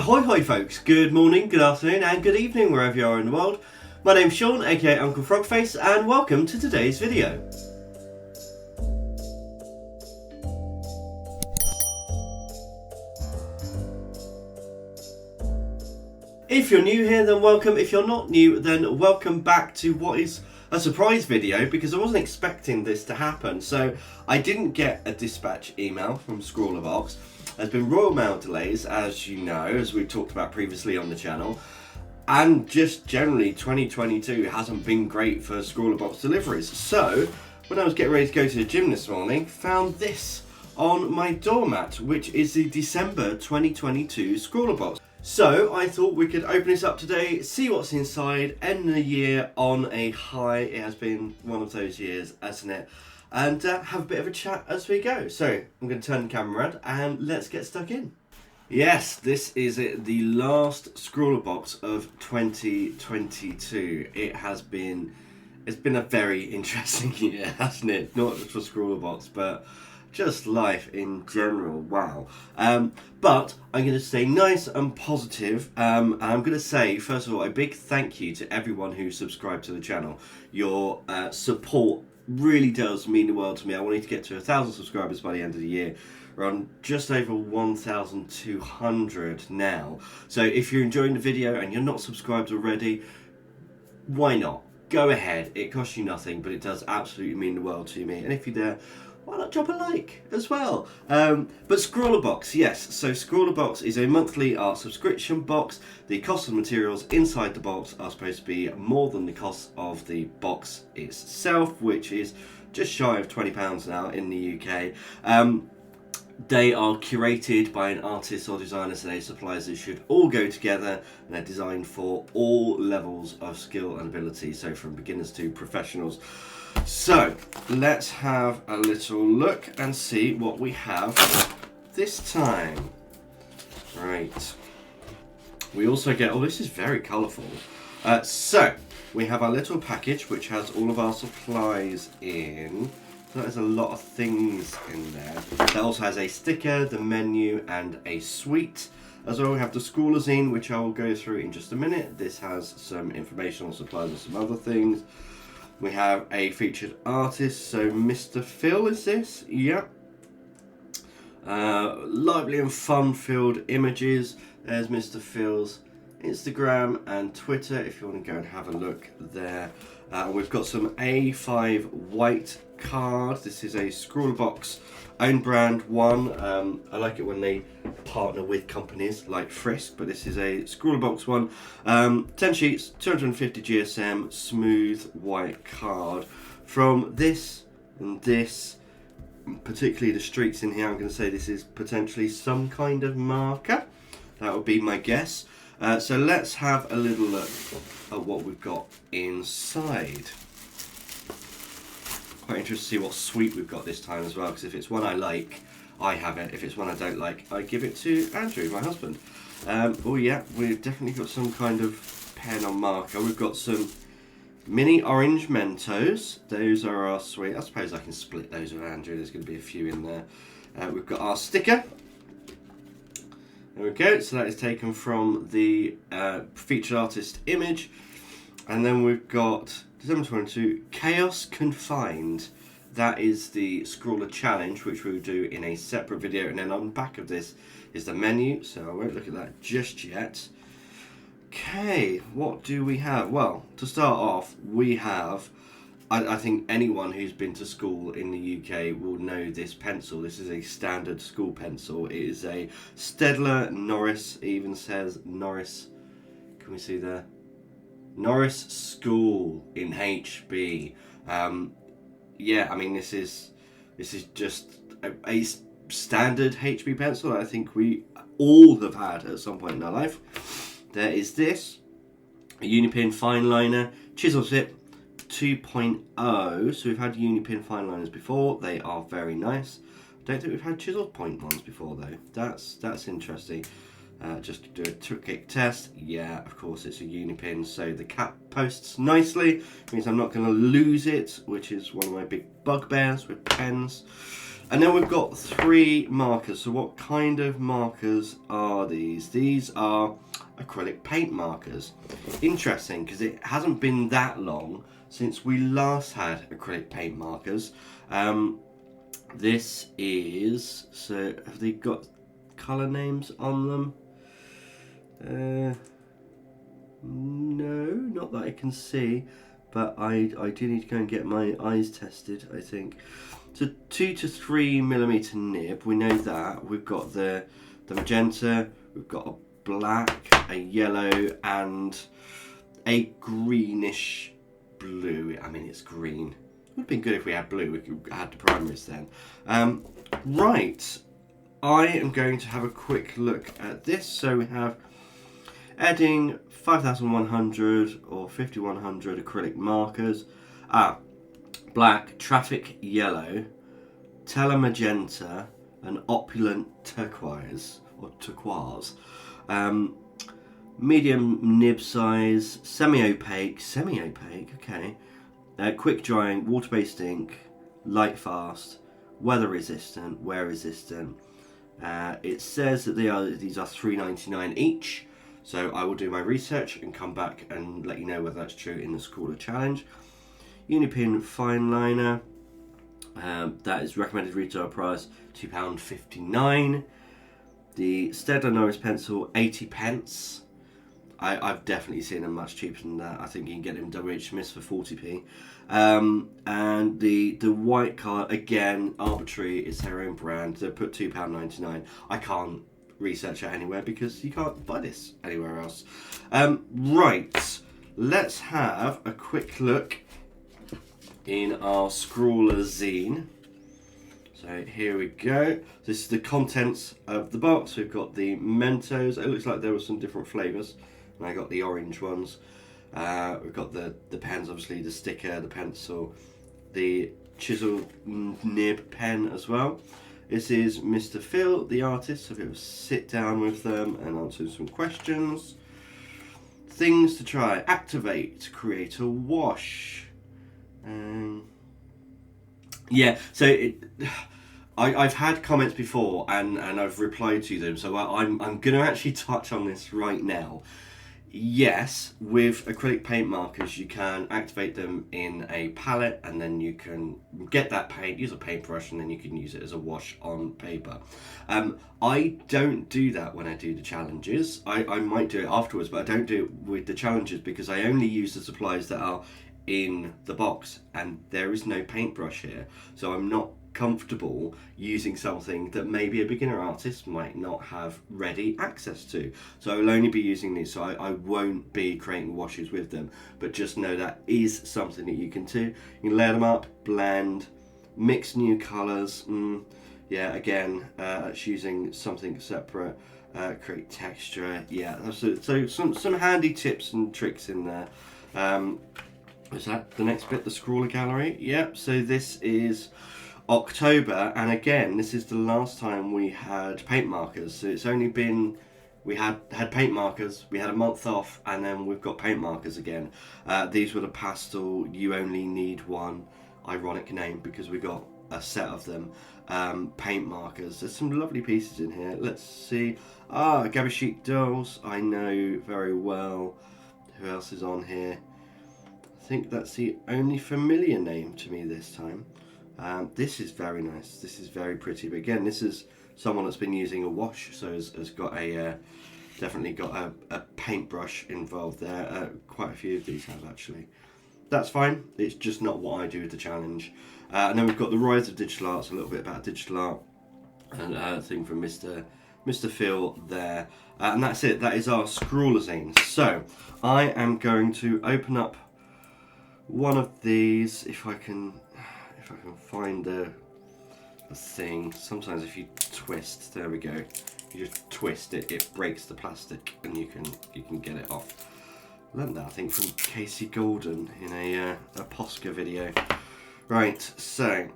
Ahoy folks, good morning, good afternoon and good evening wherever you are in the world. My name's Sean, aka Uncle Frogface, and welcome to today's video. If you're new here, then welcome. If you're not new, then welcome back to what is a surprise video, because I wasn't expecting this to happen. So I didn't get a dispatch email from ScrawlrBox. There's been Royal Mail delays, as you know, as we've talked about previously on the channel. And just generally 2022 hasn't been great for ScrawlrBox deliveries. So when I was getting ready to go to the gym this morning, found this on my doormat, which is the December 2022 ScrawlrBox. So I thought we could open this up today, see what's inside, end the year on a high. It has been one of those years, hasn't it? And have a bit of a chat as we go. So I'm going to turn the camera around and let's get stuck in. Yes, this is it, the last ScrawlrBox of 2022. It's been a very interesting year, hasn't it? Not just for ScrawlrBox, but just life in general. Wow. But I'm going to stay nice and positive. And I'm going to say, first of all, a big thank you to everyone who subscribed to the channel. Your support really does mean the world to me. I wanted to get to 1,000 subscribers by the end of the year. We're on just over 1,200 now. So if you're enjoying the video and you're not subscribed already, why not? Go ahead. It costs you nothing, but it does absolutely mean the world to me. And if you're there, why not drop a like as well? But ScrawlrBox, yes. So ScrawlrBox is a monthly art subscription box. The cost of materials inside the box are supposed to be more than the cost of the box itself, which is just shy of £20 now in the UK. They are curated by an artist or designer, so they're suppliers that should all go together, and they're designed for all levels of skill and ability, so from beginners to professionals. So let's have a little look and see what we have this time. Right. We also get, oh, this is very colourful. So we have our little package which has all of our supplies in. There's a lot of things in there. It also has a sticker, the menu, and a suite. As well, we have the ScrawlrZine, which I will go through in just a minute. This has some informational supplies and some other things. We have a featured artist, so Mr. Phil is this? Yep. Lively and fun-filled images. There's Mr. Phil's Instagram and Twitter if you want to go and have a look there. We've got some A5 white cards. This is a ScrawlrBox own brand one. I like it when they partner with companies like Frisk, but this is a ScrawlrBox one. 10 sheets, 250 GSM, smooth white card. From this and this, particularly the streaks in here, I'm going to say this is potentially some kind of marker. That would be my guess. So let's have a little look at what we've got inside. Quite interested to see what suite we've got this time as well, because if it's one I like, I have it. If it's one I don't like, I give it to Andrew, my husband. Oh yeah, we've definitely got some kind of pen or marker. We've got some mini orange Mentos. Those are our suite. I suppose I can split those with Andrew. There's going to be a few in there. We've got our sticker. There we go. So that is taken from the featured artist image. And then we've got December 22, Chaos Confined. That is the ScrawlrChallenge, which we'll do in a separate video. And then on the back of this is the menu, so I won't look at that just yet. Okay, what do we have? Well, to start off, we have, I think anyone who's been to school in the UK will know this pencil. This is a standard school pencil. It is a Staedtler Norris. It even says Norris. Can we see there? Norris School in HB. Yeah, I mean this is just a standard HB pencil that I think we all have had at some point in our life. There is this, a Unipin fine liner, chisel tip 2.0. So we've had Unipin fine liners before. They are very nice. Don't think we've had chisel point ones before though. That's interesting. Just to do a quick test. Yeah, of course it's a Unipin, so the cap posts nicely. Means I'm not going to lose it, which is one of my big bugbears with pens. And then we've got 3 markers. So what kind of markers are these? These are acrylic paint markers. Interesting, because it hasn't been that long since we last had acrylic paint markers. This is, so have they got colour names on them? No, not that I can see, but I do need to go and get my eyes tested, I think. So 2 to 3 millimeter nib, we know that. We've got the magenta, we've got a black, a yellow, and a greenish blue. I mean, it's green. It would have been good if we had blue, we could add the primaries then. Right, I am going to have a quick look at this. So we have adding 5100 or 5100 acrylic markers. Black, traffic yellow, tele magenta, and opulent turquoise or turquoise. Medium nib size, semi-opaque, okay. Quick drying, water-based ink, light fast, weather resistant, wear resistant. It says that these are $3.99 each. So I will do my research and come back and let you know whether that's true in the Scrawler Challenge. Unipin fine liner, that is recommended retail price £2.59. The Staedtler Norris pencil, 80 pence. I've definitely seen them much cheaper than that. I think you can get them WH Smiths for 40p. And the white card, again, arbitrary, it's their own brand. They put £2.99. I can't research it anywhere because you can't buy this anywhere else. Right, let's have a quick look in our Scrawler zine. So here we go. This is the contents of the box. We've got the Mentos. It looks like there were some different flavours. And I got the orange ones. We've got the pens, obviously, the sticker, the pencil, the chisel nib pen as well. This is Mr. Phil, the artist, so we'll sit down with them and answer some questions. Things to try. Activate, create a wash. Yeah, so I've had comments before and I've replied to them, so I'm going to actually touch on this right now. Yes, with acrylic paint markers you can activate them in a palette and then you can get that paint, use a paintbrush, and then you can use it as a wash on paper. I don't do that when I do the challenges. I might do it afterwards, but I don't do it with the challenges because I only use the supplies that are in the box and there is no paintbrush here. So I'm not comfortable using something that maybe a beginner artist might not have ready access to. So I will only be using these, so I won't be creating washes with them, but just know that is something that you can do. You can layer them up, blend, mix new colours. Yeah, again, it's using something separate, create texture. Yeah, so some handy tips and tricks in there. Is that the next bit, the Scrawler Gallery? Yep, so this is October, and again, this is the last time we had paint markers. So it's only been, we had paint markers, we had a month off, and then we've got paint markers again. These were the pastel, you only need one, ironic name because we got a set of them, paint markers. There's some lovely pieces in here. Let's see. Gabby Chic Dolls, I know very well. Who else is on here? I think that's the only familiar name to me this time. This is very nice. This is very pretty. But again, this is someone that's been using a wash, so has got a definitely got a paintbrush involved there. Quite a few of these have actually. That's fine. It's just not what I do with the challenge. And then we've got the rise of digital art. So a little bit about digital art and a thing from Mr. Phil there. And that's it. That is our Scrawler zine. So I am going to open up one of these if I can find the thing. Sometimes if you twist, there we go, you just twist it, it breaks the plastic and you can get it off. Learned that I think from Casey Golden in a Posca video. Right, so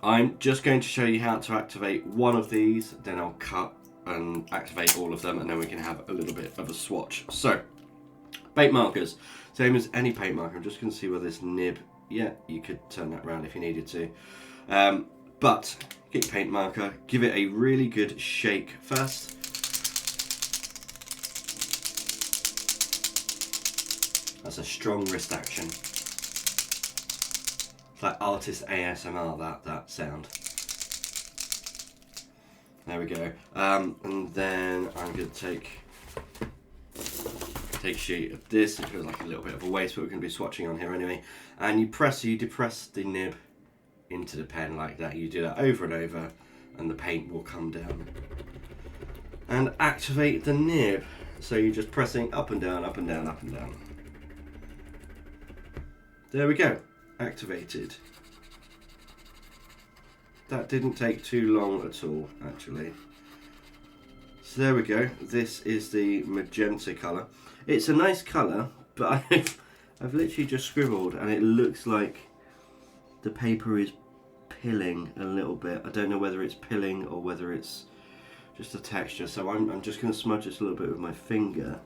I'm just going to show you how to activate one of these, then I'll cut and activate all of them, and then we can have a little bit of a swatch. So paint markers, same as any paint marker. I'm just going to see where this nib, yeah, you could turn that around if you needed to. But get your paint marker, give it a really good shake first. That's a strong wrist action. It's like artist ASMR, that sound. There we go. And then I'm going to take a sheet of this. It feels like a little bit of a waste, but we're going to be swatching on here anyway. And you depress the nib into the pen like that. You do that over and over, and the paint will come down. And activate the nib. So you're just pressing up and down, up and down, up and down. There we go. Activated. That didn't take too long at all, actually. So there we go. This is the magenta colour. It's a nice colour, but I've literally just scribbled, and it looks like the paper is pilling a little bit. I don't know whether it's pilling or whether it's just a texture. So I'm just going to smudge this a little bit with my finger.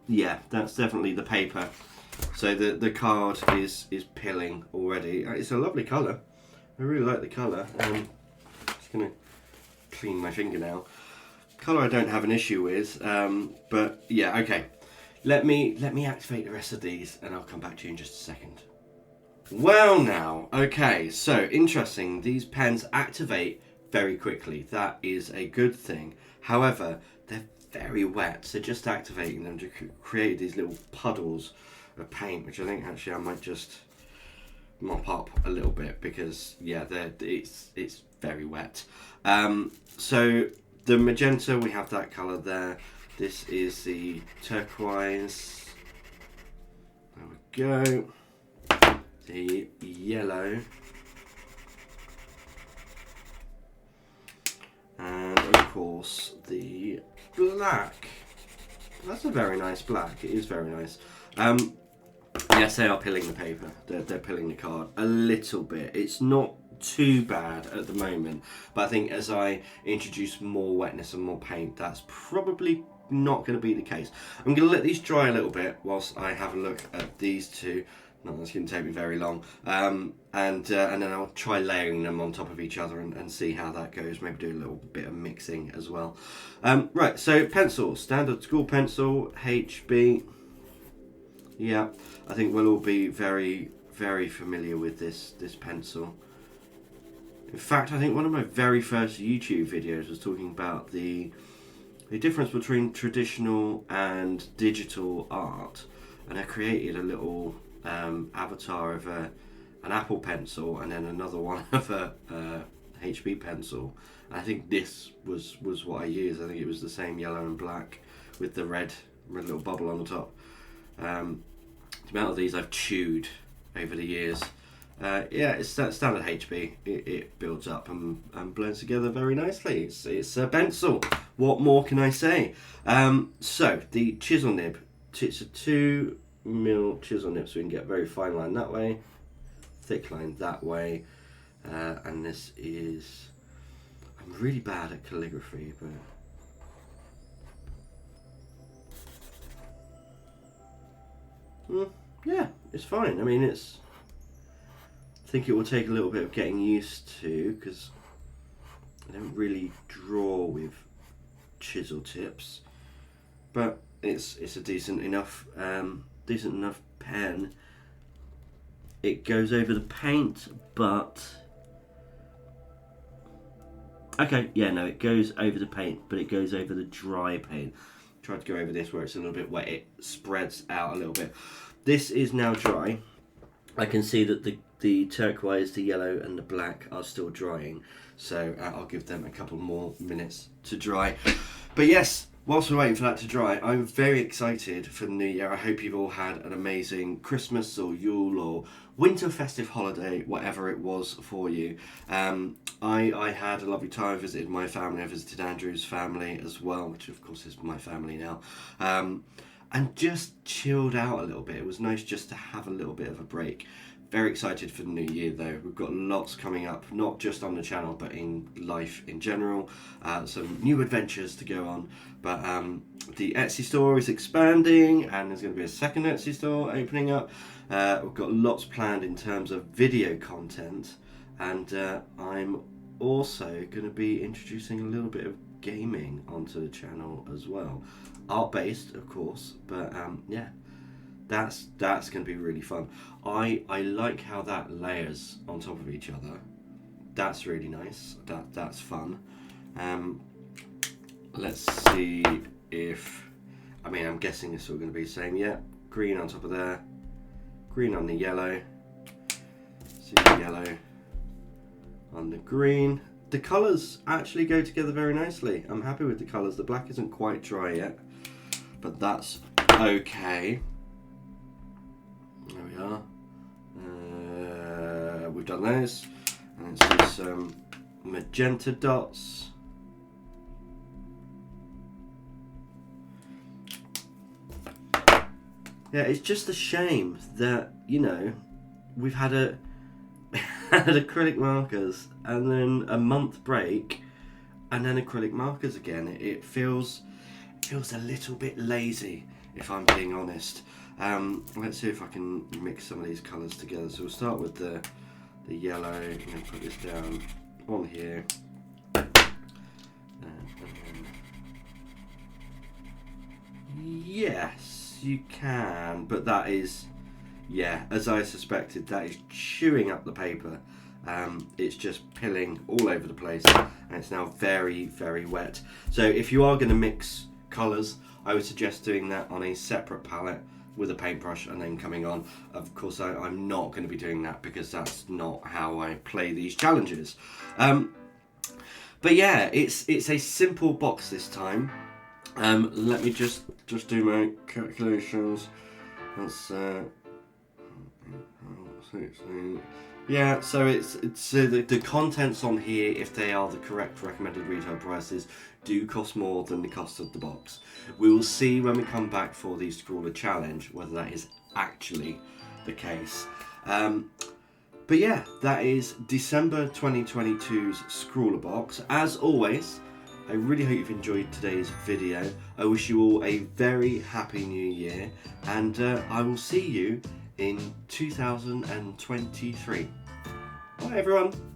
Yeah, that's definitely the paper. So the card is pilling already. It's a lovely colour. I really like the colour. Just going to clean my finger now. Colour I don't have an issue with, but yeah, okay. Let me activate the rest of these, and I'll come back to you in just a second. Well now, okay, so interesting. These pens activate very quickly. That is a good thing. However, they're very wet, so just activating them to create these little puddles of paint, which I think actually I might just mop up a little bit, because yeah, it's very wet. So the magenta, we have that colour there. This is the turquoise. There we go. The yellow. And of course the black. That's a very nice black. It is very nice. Yes, they are pilling the paper. They're pilling the card a little bit. It's not too bad at the moment, but I think as I introduce more wetness and more paint, that's probably not going to be the case. I'm going to let these dry a little bit whilst I have a look at these two. Not that's going to take me very long, and then I'll try layering them on top of each other and see how that goes. Maybe do a little bit of mixing as well. Right, so pencil, standard school pencil, HB. Yeah, I think we'll all be very, very familiar with this pencil. In fact, I think one of my very first YouTube videos was talking about the difference between traditional and digital art, and I created a little avatar of an Apple pencil and then another one of a HB pencil. And I think this was what I used. I think it was the same yellow and black with the red little bubble on the top. The amount of these I've chewed over the years. Yeah, it's standard HB. It builds up and blends together very nicely. It's a pencil. What more can I say? So the chisel nib. It's a 2mm chisel nib, so we can get a very fine line that way, thick line that way, and this is. I'm really bad at calligraphy, but. Yeah, it's fine. I mean, I think it will take a little bit of getting used to, because I don't really draw with chisel tips, but it's a decent enough pen. It goes over the paint, but okay, yeah, no, it goes over the paint, but it goes over the dry paint. Try to go over this where it's a little bit wet. It spreads out a little bit. This is now dry. I can see that the turquoise, the yellow and the black are still drying, so I'll give them a couple more minutes to dry. But yes, whilst we're waiting for that to dry, I'm very excited for the new year. I hope you've all had an amazing Christmas or Yule or winter festive holiday, whatever it was for you. I had a lovely time. I visited my family. I visited Andrew's family as well, which of course is my family now. And just chilled out a little bit. It was nice just to have a little bit of a break. Very excited for the new year though. We've got lots coming up, not just on the channel, but in life in general. Some new adventures to go on. But the Etsy store is expanding, and there's going to be a second Etsy store opening up. We've got lots planned in terms of video content, and I'm also going to be introducing a little bit of gaming onto the channel as well. Art based, of course, but yeah. That's going to be really fun. I like how that layers on top of each other. That's really nice. That's fun. Let's see if... I mean, I'm guessing it's all going to be the same. Yeah, green on top of there. Green on the yellow. See the yellow on the green. The colours actually go together very nicely. I'm happy with the colours. The black isn't quite dry yet, but that's okay. There we are. We've done those. And let's do some magenta dots. Yeah, it's just a shame that, you know, we've had had acrylic markers and then a month break and then acrylic markers again. It feels a little bit lazy, if I'm being honest. Let's see if I can mix some of these colours together. So we'll start with the yellow and then put this down on here. Yes, you can, but that is, yeah, as I suspected, that is chewing up the paper. It's just pilling all over the place, and it's now very, very wet. So if you are going to mix colours, I would suggest doing that on a separate palette with a paintbrush and then coming on. Of course, I'm not going to be doing that because that's not how I play these challenges. But yeah, it's a simple box this time. Let me just do my calculations. That's 16. Yeah, so it's the contents on here, if they are the correct recommended retail prices, do cost more than the cost of the box. We will see when we come back for the Scrawler Challenge whether that is actually the case. But yeah, that is December 2022's ScrawlrBox. As always, I really hope you've enjoyed today's video. I wish you all a very happy new year, and I will see you in 2023. Bye everyone.